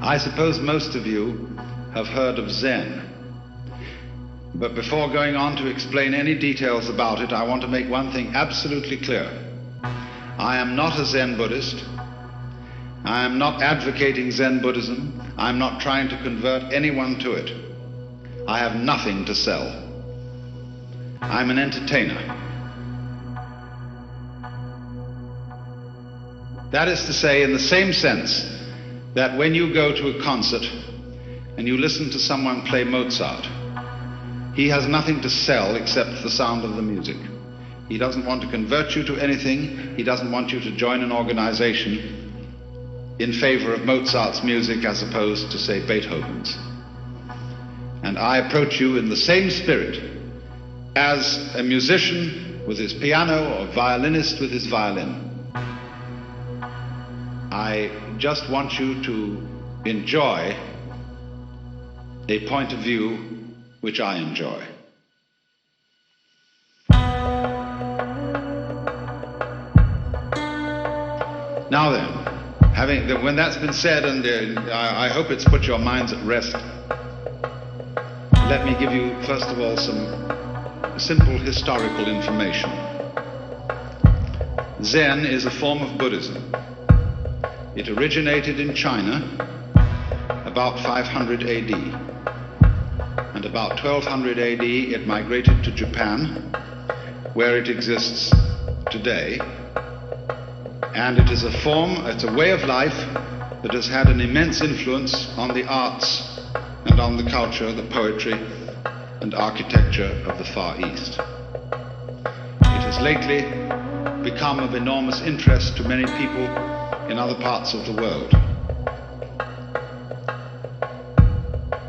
I suppose most of you have heard of Zen. But before going on to explain any details about it, I want to make one thing absolutely clear. I am not a Zen Buddhist. I am not advocating Zen Buddhism. I'm not trying to convert anyone to it. I have nothing to sell. I'm an entertainer. That is to say, in the same sense that when you go to a concert and you listen to someone play Mozart, he has nothing to sell except the sound of the music. He doesn't want to convert you to anything. He doesn't want you to join an organization in favor of Mozart's music as opposed to, say, Beethoven's. And I approach you in the same spirit as a musician with his piano or violinist with his violin. I just want you to enjoy a point of view which I enjoy. Now then, when that's been said, and I hope it's put your minds at rest, let me give you, first of all, some simple historical information. Zen is a form of Buddhism. It originated in China about 500 AD. And about 1200 AD it migrated to Japan, where it exists today. And it is it's a way of life that has had an immense influence on the arts and on the culture, the poetry and architecture of the Far East. It has lately become of enormous interest to many people in other parts of the world.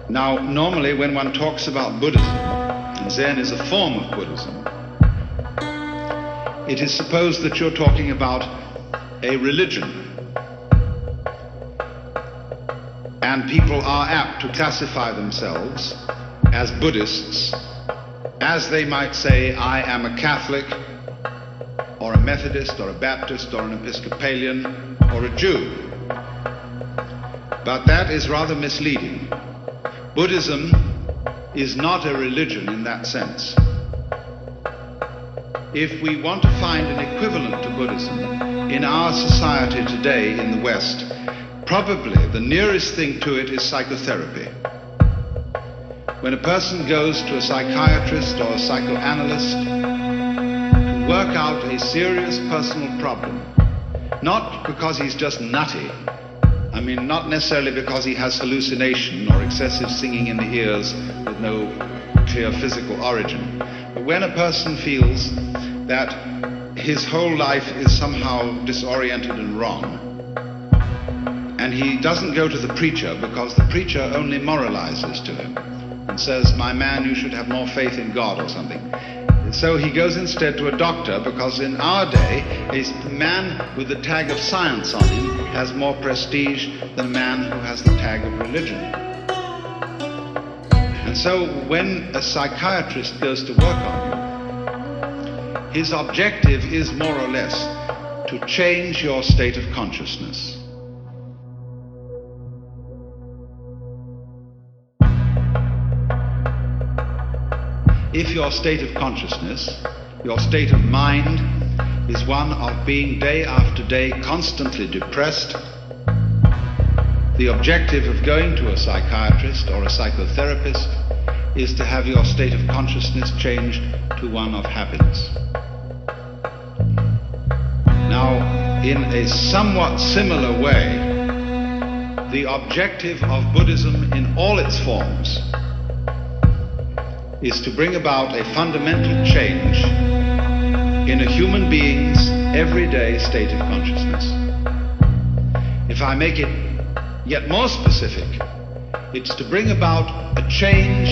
Now, normally when one talks about Buddhism, and Zen is a form of Buddhism, it is supposed that you're talking about a religion. And people are apt to classify themselves as Buddhists, as they might say, I am a Catholic, or a Methodist, or a Baptist, or an Episcopalian, or a Jew. But that is rather misleading. Buddhism is not a religion in that sense. If we want to find an equivalent to Buddhism in our society today in the West, probably the nearest thing to it is psychotherapy. When a person goes to a psychiatrist or a psychoanalyst to work out a serious personal problem, not because he's just nutty, I mean, not necessarily because he has hallucination or excessive singing in the ears with no clear physical origin, but when a person feels that his whole life is somehow disoriented and wrong, and he doesn't go to the preacher because the preacher only moralizes to him and says, my man, you should have more faith in God or something. So he goes instead to a doctor, because in our day, a man with the tag of science on him has more prestige than a man who has the tag of religion. And so when a psychiatrist goes to work on you, his objective is more or less to change your state of consciousness. If your state of consciousness, your state of mind, is one of being day after day constantly depressed, the objective of going to a psychiatrist or a psychotherapist is to have your state of consciousness changed to one of happiness. Now, in a somewhat similar way, the objective of Buddhism in all its forms is to bring about a fundamental change in a human being's everyday state of consciousness. If I make it yet more specific, it's to bring about a change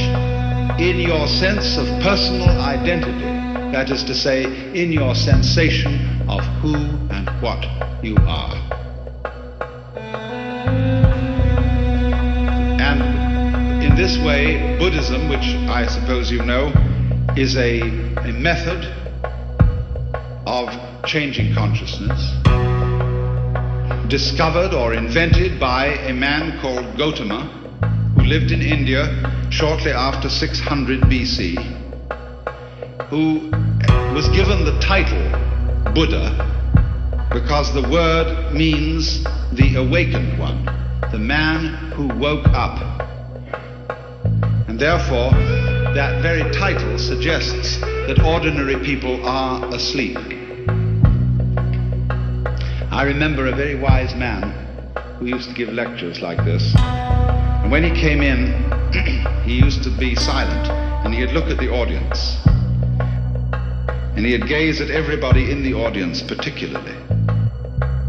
in your sense of personal identity, that is to say, in your sensation of who and what you are. And in this way, Buddhism, which I suppose you know, is a method of changing consciousness, discovered or invented by a man called Gautama, who lived in India shortly after 600 BC, who was given the title Buddha because the word means the awakened one, the man who woke up. And therefore, that very title suggests that ordinary people are asleep. I remember a very wise man who used to give lectures like this. And when he came in, he used to be silent, and he'd look at the audience. And he'd gaze at everybody in the audience particularly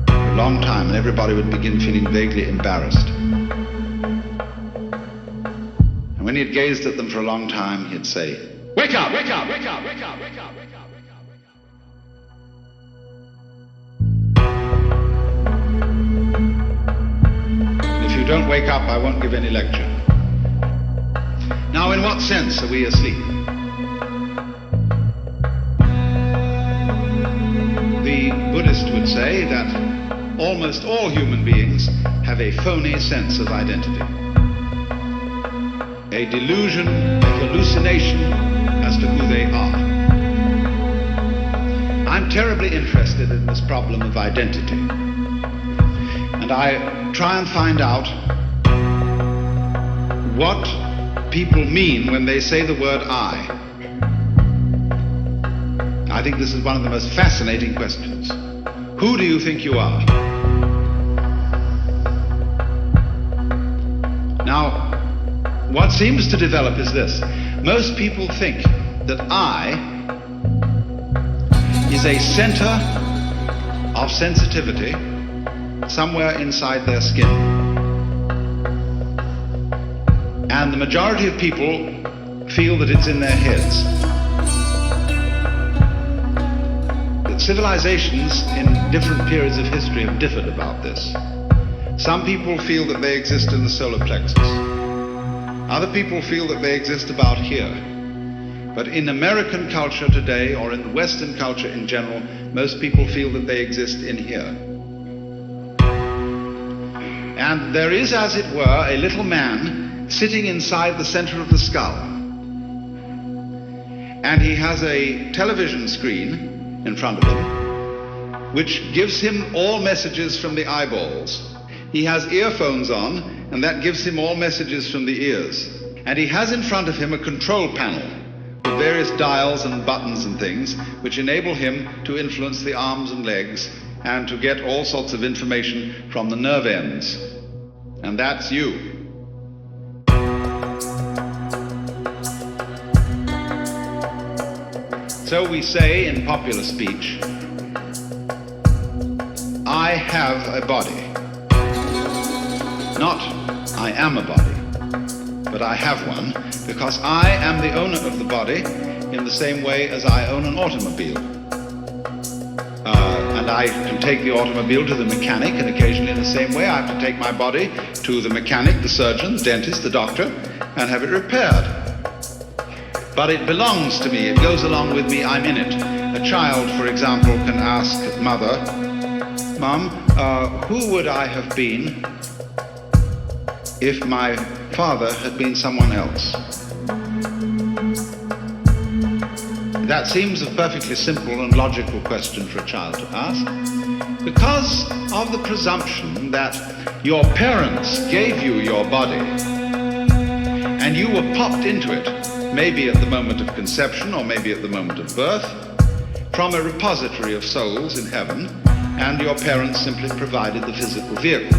for a long time, and everybody would begin feeling vaguely embarrassed. And when he'd gazed at them for a long time, he'd say, "Wake up, wake up, wake up, wake up, wake up, wake up, wake up, wake up." If you don't wake up, I won't give any lecture. Now, in what sense are we asleep? The Buddhist would say that almost all human beings have a phony sense of identity. A delusion, a hallucination as to who they are. I'm terribly interested in this problem of identity. And I try and find out what people mean when they say the word I. I think this is one of the most fascinating questions. Who do you think you are? Now, what seems to develop is this. Most people think that I is a center of sensitivity somewhere inside their skin. And the majority of people feel that it's in their heads. That civilizations in different periods of history have differed about this. Some people feel that they exist in the solar plexus. Other people feel that they exist about here. But in American culture today, or in the Western culture in general, most people feel that they exist in here. And there is, as it were, a little man sitting inside the center of the skull. And he has a television screen in front of him, which gives him all messages from the eyeballs. He has earphones on, and that gives him all messages from the ears. And he has in front of him a control panel with various dials and buttons and things which enable him to influence the arms and legs and to get all sorts of information from the nerve ends. And that's you. So we say in popular speech, I have a body. Not I am a body, but I have one, because I am the owner of the body in the same way as I own an automobile. And I can take the automobile to the mechanic, and occasionally in the same way I have to take my body to the mechanic, the surgeon, the dentist, the doctor, and have it repaired. But it belongs to me, it goes along with me, I'm in it. A child, for example, can ask mother, Mom, who would I have been if my father had been someone else? That seems a perfectly simple and logical question for a child to ask, because of the presumption that your parents gave you your body and you were popped into it, maybe at the moment of conception or maybe at the moment of birth, from a repository of souls in heaven, and your parents simply provided the physical vehicle.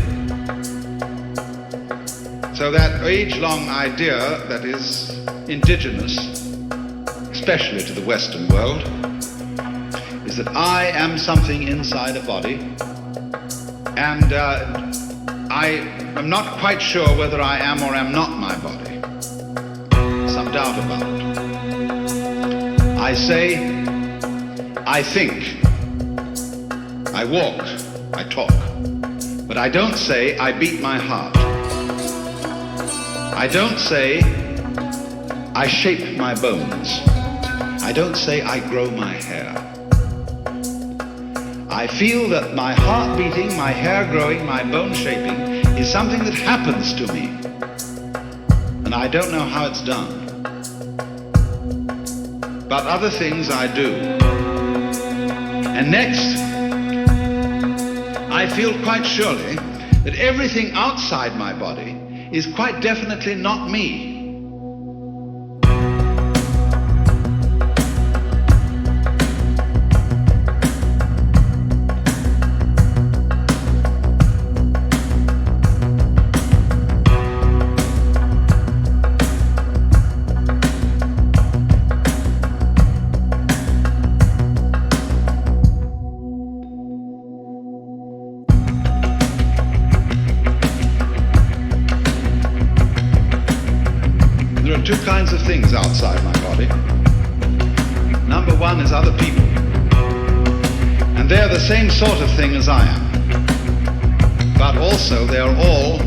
So that age-long idea that is indigenous, especially to the Western world, is that I am something inside a body, and I am not quite sure whether I am or am not my body. Some doubt about it. I say, I think, I walk, I talk, but I don't say I beat my heart. I don't say I shape my bones. I don't say I grow my hair. I feel that my heart beating, my hair growing, my bone shaping is something that happens to me. And I don't know how it's done. But other things I do. And next, I feel quite surely that everything outside my body is quite definitely not me. There are two kinds of things outside my body. Number one is other people. And they're the same sort of thing as I am. But also they are all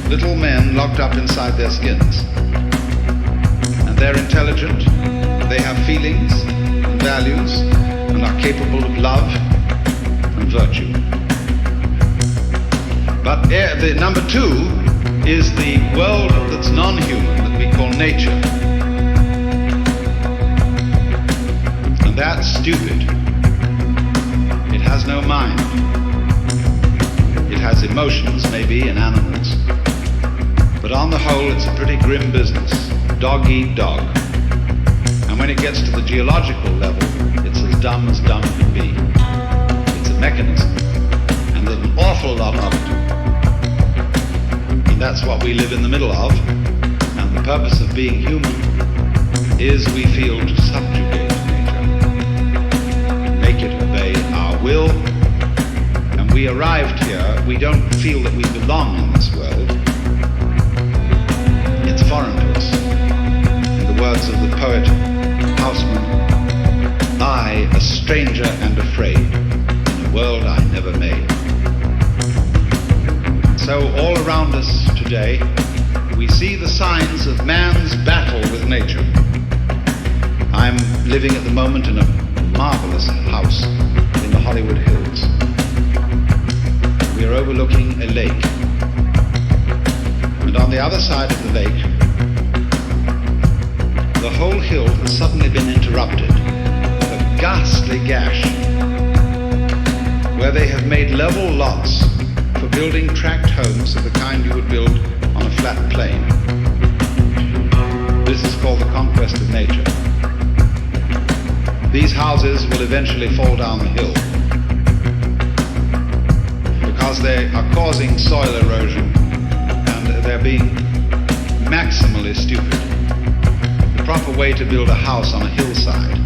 little men locked up inside their skins. And they're intelligent, they have feelings and values, and are capable of love and virtue. But the number two is the world that's non-human, that we call nature. And that's stupid. It has no mind. It has emotions, maybe, in animals. But on the whole, it's a pretty grim business. Dog eat dog. And when it gets to the geological level, it's as dumb can be. It's a mechanism. And there's an awful lot of it. And that's what we live in the middle of. And the purpose of being human is, we feel, to subjugate nature, make it obey our will. And we arrived here, we don't feel that we belong in this world. It's foreign to us. In the words of the poet Houseman, I, a stranger and afraid, in a world I never made. So all around us today, we see the signs of man's battle with nature. I'm living at the moment in a marvelous house in the Hollywood Hills. We are overlooking a lake. And on the other side of the lake, the whole hill has suddenly been interrupted with a ghastly gash where they have made level lots for building tract homes of the kind you would build on a flat plain. This is called the conquest of nature. These houses will eventually fall down the hill because they are causing soil erosion and they're being maximally stupid. The proper way to build a house on a hillside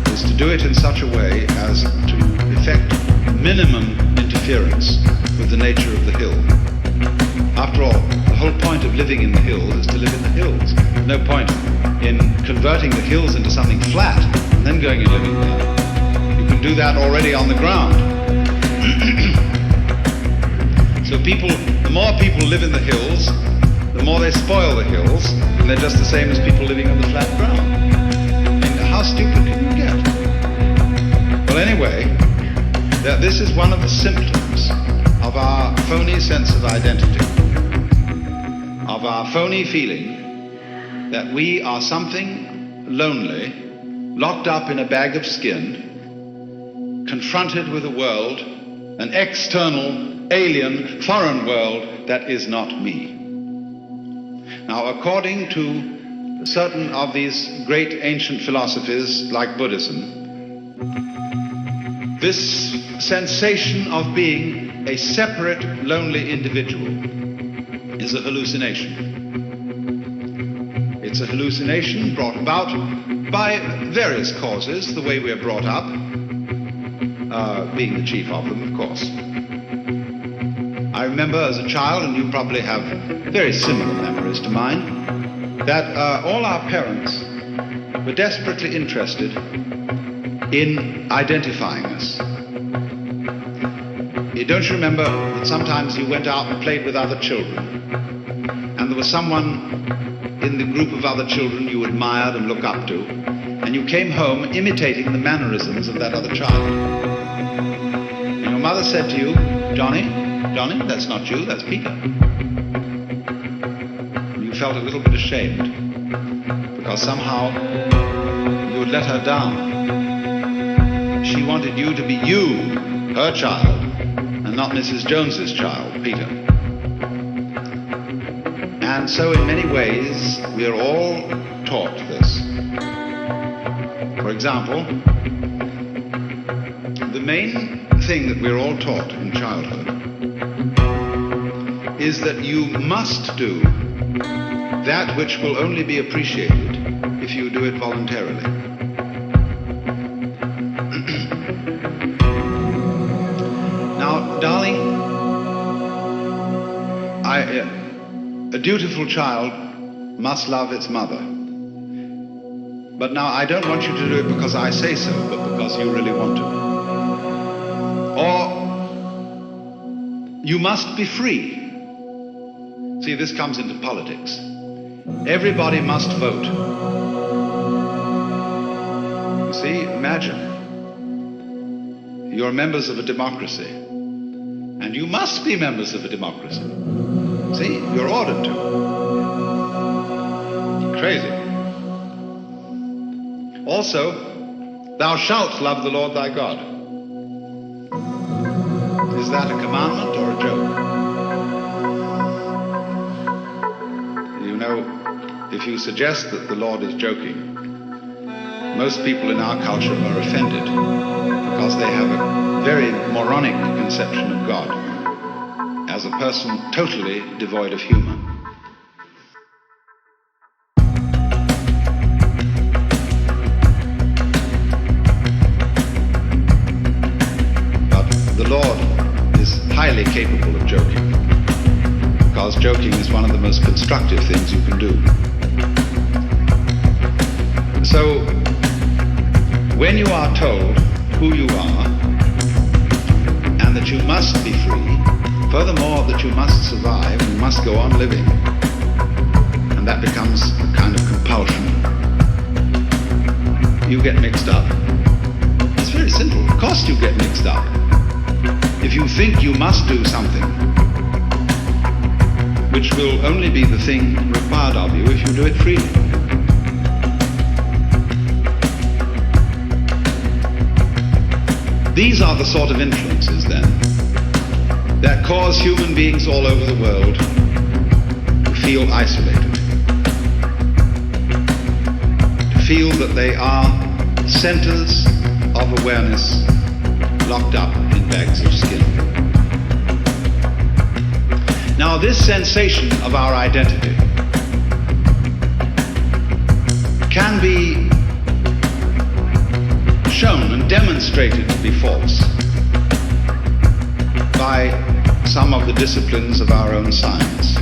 is to do it in such a way as to effect minimum interference with the nature of the hill. After all, the whole point of living in the hills is to live in the hills. No point in converting the hills into something flat and then going and living there. You can do that already on the ground. So the more people live in the hills, the more they spoil the hills, and they're just the same as people living on the flat ground. I mean, how stupid can you get? Well, anyway, this is one of the symptoms of our phony sense of identity, of our phony feeling that we are something lonely, locked up in a bag of skin, confronted with a world, an external, alien, foreign world that is not me. Now, according to certain of these great ancient philosophies like Buddhism, this sensation of being a separate, lonely individual is a hallucination. It's a hallucination brought about by various causes, the way we're brought up, being the chief of them, of course. I remember as a child, and you probably have very similar memories to mine, that all our parents were desperately interested in identifying us. Don't you remember that sometimes you went out and played with other children, and there was someone in the group of other children you admired and looked up to, and you came home imitating the mannerisms of that other child? mother said to you, Johnny, that's not you, that's Peter. And you felt a little bit ashamed because somehow you had let her down. She wanted you to be you, her child, and not Mrs. Jones's child, Peter. And so in many ways, we are all taught this. For example, the main thing that we're all taught in childhood is that you must do that which will only be appreciated if you do it voluntarily. Now, darling, a dutiful child must love its mother. But now I don't want you to do it because I say so, but because you really want to. Or you must be free. See, this comes into politics. Everybody must vote. You see, imagine. You're members of a democracy. And you must be members of a democracy. See, you're ordered to. Crazy. Also, thou shalt love the Lord thy God. Is that a commandment or a joke? You know, if you suggest that the Lord is joking, most people in our culture are offended because they have a very moronic conception of God as a person totally devoid of humor. But the Lord is highly capable of joking, because joking is one of the most constructive things you can do. So, when you are told who you are, and that you must be free, furthermore that you must survive, you must go on living, and that becomes a kind of compulsion, you get mixed up. It's very simple. Of course you get mixed up. If you think you must do something, which will only be the thing required of you if you do it freely. These are the sort of influences, then, that cause human beings all over the world to feel isolated, to feel that they are centers of awareness locked up in bags of skin. Now, this sensation of our identity can be shown and demonstrated to be false by some of the disciplines of our own science.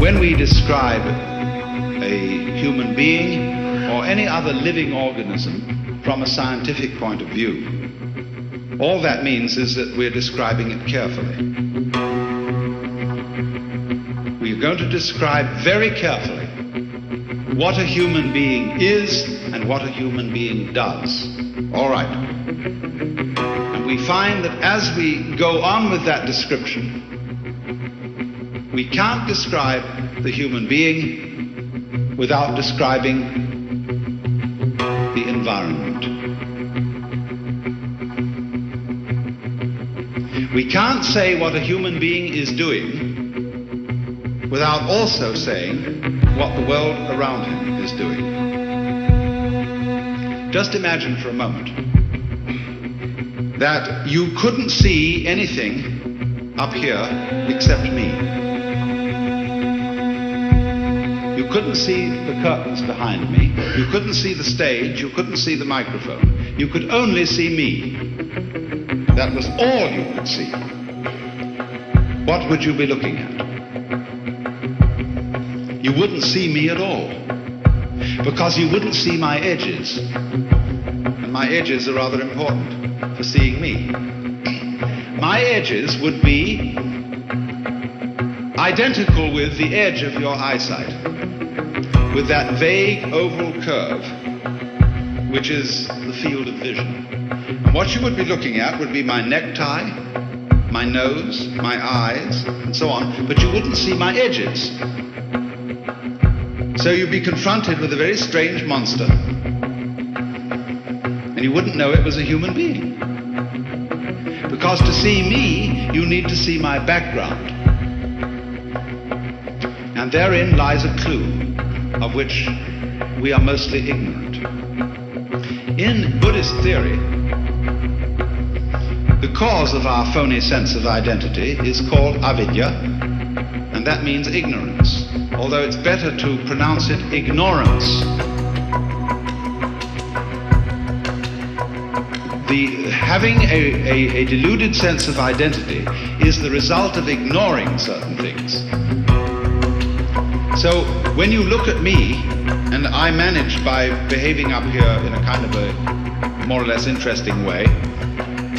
When we describe a human being or any other living organism from a scientific point of view, all that means is that we're describing it carefully. We're going to describe very carefully what a human being is and what a human being does. All right. And we find that as we go on with that description, we can't describe the human being without describing the environment. We can't say what a human being is doing without also saying what the world around him is doing. Just imagine for a moment that you couldn't see anything up here except me. You couldn't see the curtains behind me. You couldn't see the stage. You couldn't see the microphone. You could only see me. That was all you could see. What would you be looking at? You wouldn't see me at all, because you wouldn't see my edges, and my edges are rather important for seeing me. My edges would be identical with the edge of your eyesight, with that vague oval curve which is the field of vision. And what you would be looking at would be my necktie, my nose, my eyes, and so on, but you wouldn't see my edges. So you'd be confronted with a very strange monster, and you wouldn't know it was a human being. Because to see me, you need to see my background. And therein lies a clue of which we are mostly ignorant. In Buddhist theory, the cause of our phony sense of identity is called avidya, and that means ignorance, although it's better to pronounce it ignorance. Having a deluded sense of identity is the result of ignoring certain things. So when you look at me, and I manage by behaving up here in a kind of a more or less interesting way,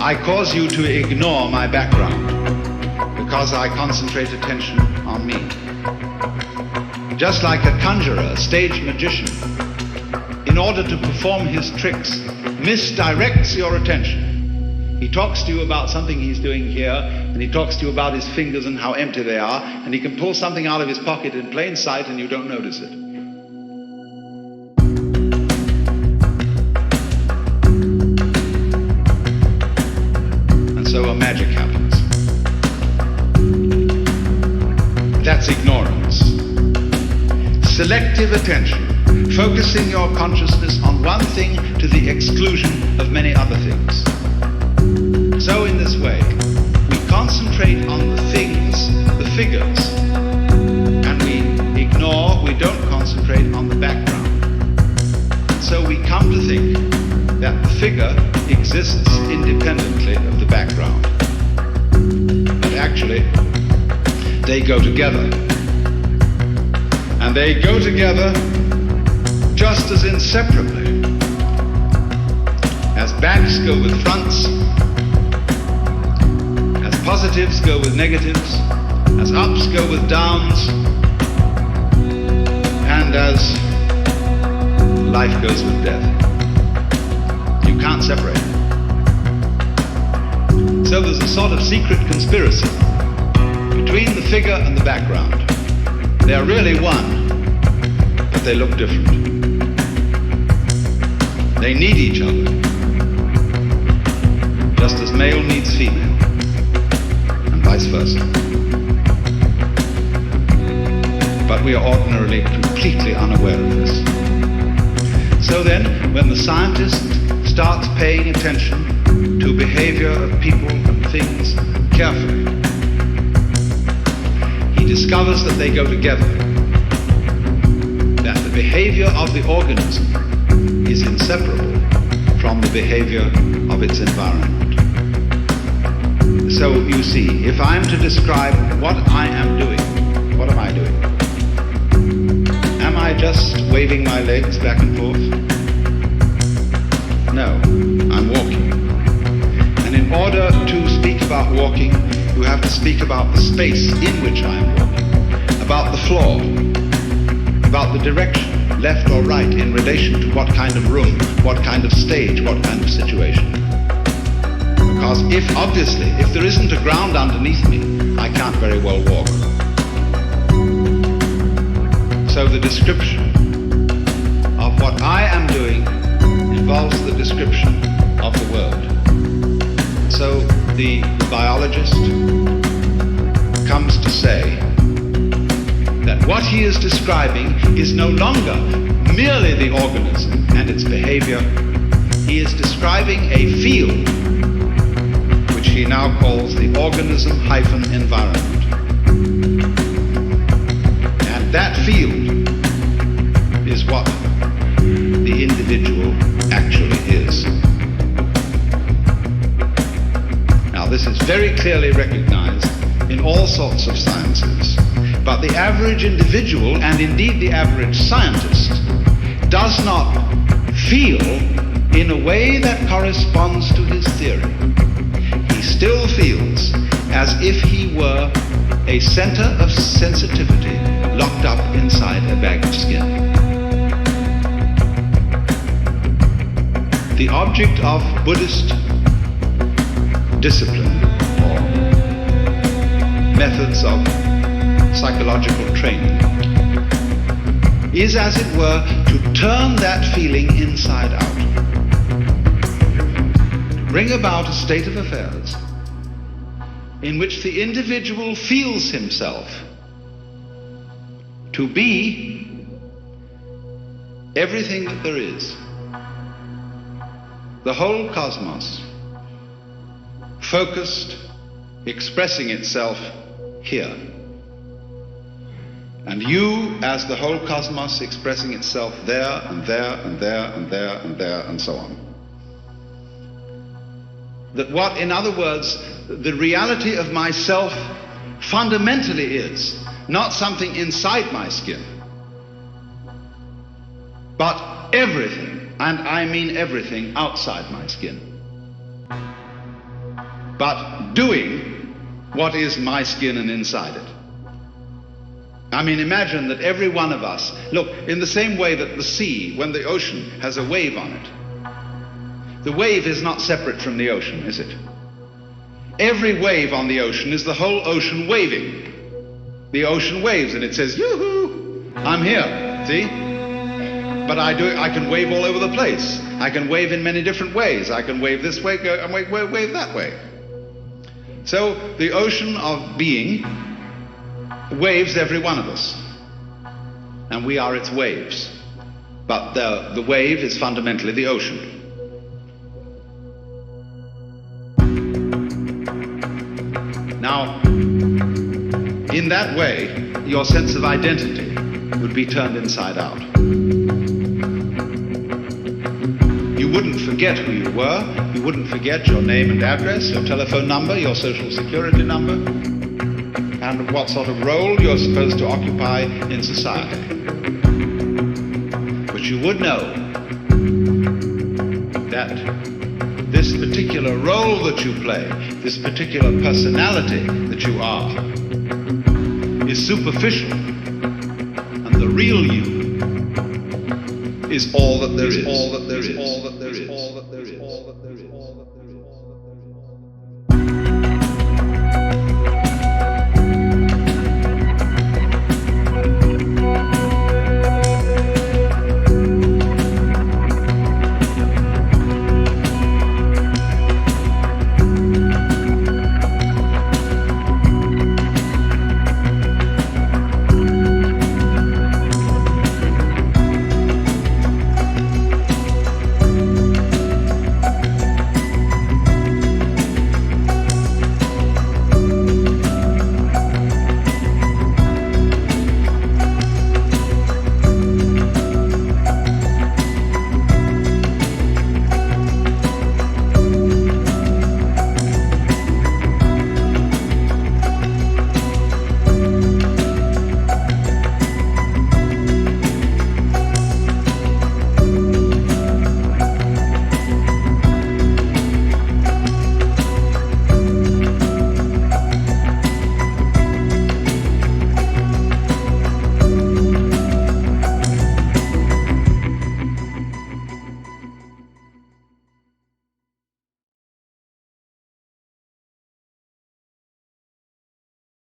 I cause you to ignore my background because I concentrate attention on me. Just like a conjurer, a stage magician, in order to perform his tricks, misdirects your attention. He talks to you about something he's doing here, and he talks to you about his fingers and how empty they are, and he can pull something out of his pocket in plain sight and you don't notice it. And so a magic happens. That's ignorance. Selective attention, focusing your consciousness on one thing to the exclusion of many other things. So in this way, we concentrate on the things, the figures, and we don't concentrate on the background. So we come to think that the figure exists independently of the background. But actually, they go together. And they go together just as inseparably as backs go with fronts, as positives go with negatives, as ups go with downs, and as life goes with death. You can't separate them. So there's a sort of secret conspiracy between the figure and the background. They are really one, but they look different. They need each other, just as male needs female, and vice versa. But we are ordinarily completely unaware of this. So then, when the scientist starts paying attention to behavior of people and things carefully, he discovers that they go together, that the behavior of the organism is inseparable from the behavior of its environment. So you see, if I am to describe what I am doing, what am I doing? Am I just waving my legs back and forth? No, I'm walking. And in order to speak about walking, you have to speak about the space in which I am walking, about the floor, about the direction, left or right, in relation to what kind of room, what kind of stage, what kind of situation. Because if there isn't a ground underneath me, I can't very well walk. So the description of what I am doing involves the description of the world. So the biologist comes to say that what he is describing is no longer merely the organism and its behavior. He is describing a field, which he now calls the organism-environment. And that field is what the individual actually is. Now, this is very clearly recognized in all sorts of sciences. But the average individual, and indeed the average scientist, does not feel in a way that corresponds to his theory. He still feels as if he were a center of sensitivity locked up inside a bag of skin. the object of Buddhist discipline or methods of psychological training is, as it were, to turn that feeling inside out. To bring about a state of affairs in which the individual feels himself to be everything that there is, the whole cosmos, focused, expressing itself here. And you as the whole cosmos expressing itself there and there and there and there and there and so on. That what, in other words, the reality of myself fundamentally is not something inside my skin, but everything, and I mean everything, outside my skin. But doing what is my skin and inside it. I mean, imagine that every one of us, look, in the same way that the sea, when the ocean has a wave on it, the wave is not separate from the ocean, is it? Every wave on the ocean is the whole ocean waving. The ocean waves and it says, yoo-hoo, I'm here, see? But I can wave all over the place. I can wave in many different ways. I can wave this way, go and wave that way. So the ocean of being waves every one of us, and we are its waves. But the wave is fundamentally the ocean. Now, in that way, your sense of identity would be turned inside out. You wouldn't forget who you were. You wouldn't forget your name and address, your telephone number, your social security number, and what sort of role you're supposed to occupy in society. But you would know that this particular role that you play, this particular personality that you are, is superficial, and the real you is all that there is.